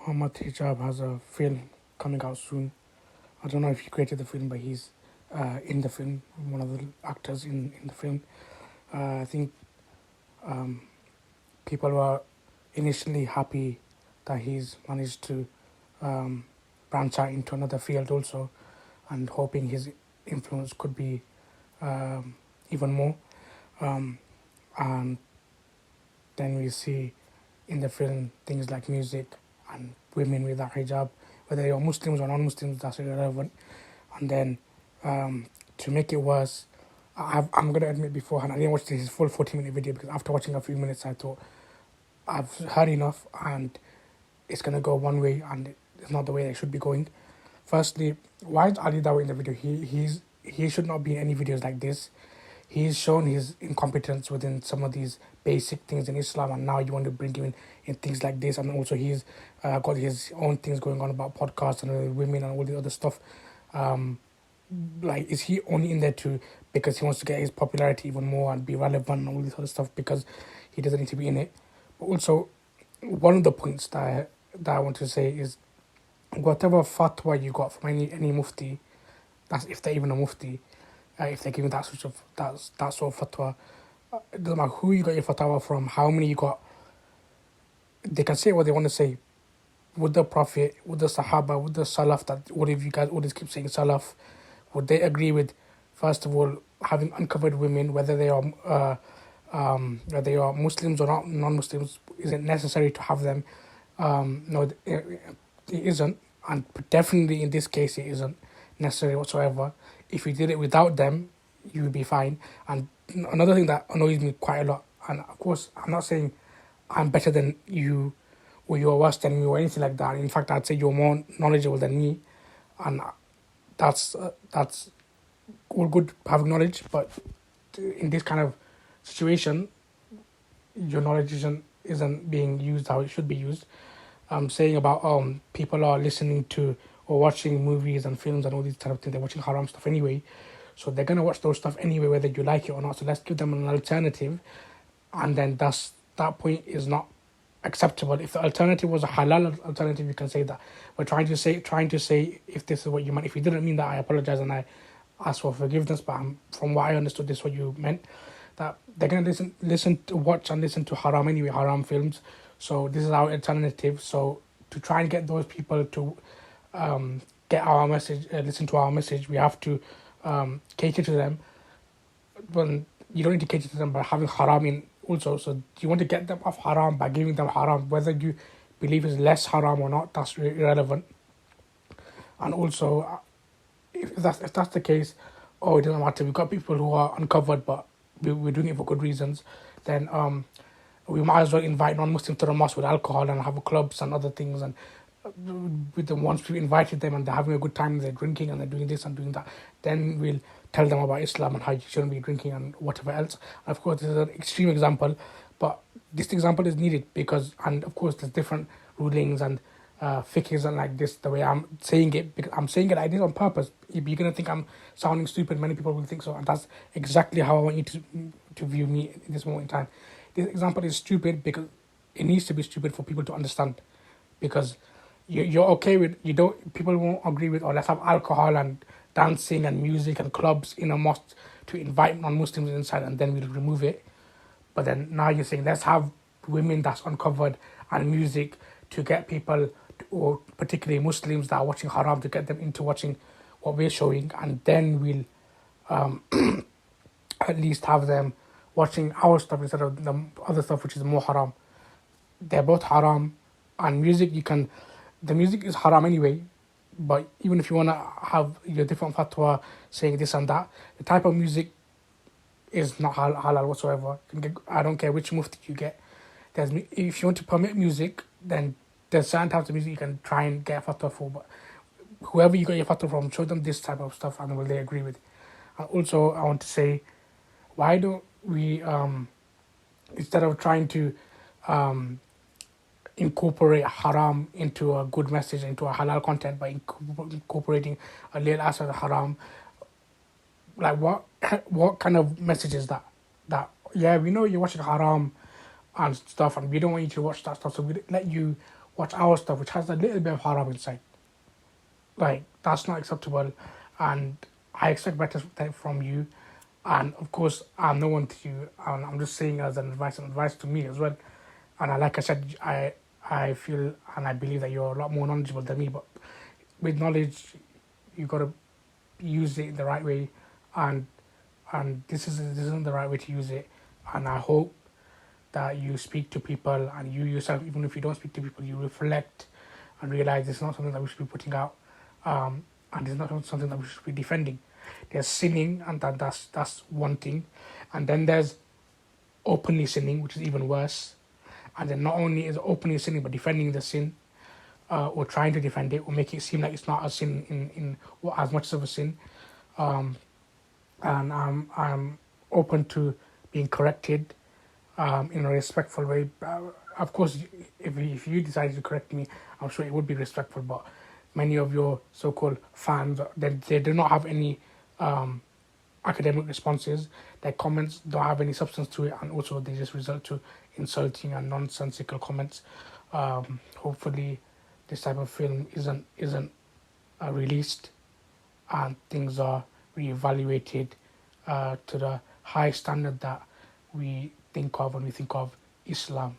Mohammed Hijāb has a film coming out soon. I don't know if he created the film, but he's in the film, one of the actors in the film. I think um, people were initially happy that he's managed to um, branch out into another field also, and hoping his influence could be um, even more. Um, and then we see in the film things like music and women without hijab, whether you're Muslims or non-Muslims, that's irrelevant. And then to make it worse, I'm going to admit beforehand, I didn't watch his full 40-minute video because after watching a few minutes, I thought, I've heard enough and it's going to go one way and it's not the way it should be going. Firstly, why is Ali Dawa in the video? He should not be in any videos like this. He's shown his incompetence within some of these basic things in Islam, and now you want to bring him in things like this. And also, he's got his own things going on about podcasts and women and all the other stuff. Like, is he only in there because he wants to get his popularity even more and be relevant and all this other stuff because he doesn't need to be in it? But also, one of the points that I want to say is whatever fatwa you got from any mufti, that's if they're even a mufti, if they're giving that sort of fatwa, it doesn't matter who you got your fatwa from, how many you got. They can say what they want to say. Would the Prophet, would the Sahaba, would the Salaf, that all of you guys always keep saying Salaf, would they agree with, first of all, having uncovered women, whether they are Muslims or not non-Muslims? Is it necessary to have them? No, it isn't, and definitely in this case it isn't necessary whatsoever. If you did it without them, you would be fine. And another thing that annoys me quite a lot, and of course I'm not saying I'm better than you or you're worse than me or anything like that. In fact, I'd say you're more knowledgeable than me, and that's all good having knowledge. But in this kind of situation, your knowledge isn't being used how it should be used. I'm saying about people are listening to or watching movies and films and all these type of things. They're watching haram stuff anyway, so they're gonna watch those stuff anyway, whether you like it or not. So let's give them an alternative, and then that point is not acceptable. If the alternative was a halal alternative, you can say that. We're trying to say if this is what you meant. If you didn't mean that, I apologize and I ask for forgiveness. But from what I understood, this is what you meant. That they're gonna watch and listen to haram anyway, haram films. So this is our alternative. So to try and get those people to get our message, listen to our message, we have to cater to them. When you don't need to cater to them by having haram in also. So you want to get them off haram by giving them haram, whether you believe it's less haram or not, that's irrelevant. And also, if that's the case, it doesn't matter. We've got people who are uncovered, but we're doing it for good reasons. Then we might as well invite non-Muslims to the mosque with alcohol and have clubs and other things. And with them, once we invited them and they're having a good time, they're drinking and they're doing this and doing that, then we'll tell them about Islam and how you shouldn't be drinking and whatever else. And of course, this is an extreme example, but this example is needed because, and of course, there's different rulings and fiqh isn't like this the way I'm saying it, because I'm saying it like this on purpose. If you're going to think I'm sounding stupid, many people will think so, and that's exactly how I want you to view me in this moment in time. This example is stupid because it needs to be stupid for people to understand, because you're okay with, people won't agree with, let's have alcohol and dancing and music and clubs in a mosque to invite non-Muslims inside, and then we'll remove it. But then now you're saying let's have women that's uncovered and music to get people, or particularly Muslims that are watching haram, to get them into watching what we're showing, and then we'll at least have them watching our stuff instead of the other stuff which is more haram. They're both haram, and the music is haram anyway, but even if you want to have your different fatwa saying this and that, the type of music is not halal whatsoever. I don't care which mufti you get. If you want to permit music, then there's certain types of music you can try and get a fatwa for, but whoever you got your fatwa from, show them this type of stuff and will they agree with it. And also, I want to say, why don't we, instead of trying to incorporate haram into a good message, into a halal content, by incorporating a little aspect of haram, like what kind of message is that? That, yeah, we know you're watching haram and stuff, and we don't want you to watch that stuff, so we let you watch our stuff, which has a little bit of haram inside. Like, that's not acceptable, and I expect better from you. And of course, I'm no one to you, and I'm just saying as an advice to me as well. And like I said, I feel and I believe that you're a lot more knowledgeable than me. But with knowledge, you gotta use it in the right way, and this isn't the right way to use it. And I hope that you speak to people, and you yourself, even if you don't speak to people, you reflect and realize it's not something that we should be putting out, and it's not something that we should be defending. There's sinning, and that's one thing, and then there's openly sinning, which is even worse. And then not only is it openly sinning, but defending the sin, or trying to defend it, or make it seem like it's not a sin in or as much of a sin. Um, and I'm open to being corrected in a respectful way. Of course, if you decide to correct me, I'm sure it would be respectful. But many of your so-called fans, they do not have any academic responses. Their comments don't have any substance to it, and also they just result to insulting and nonsensical comments. Hopefully, this type of film isn't released, and things are reevaluated to the high standard that we think of when we think of Islam.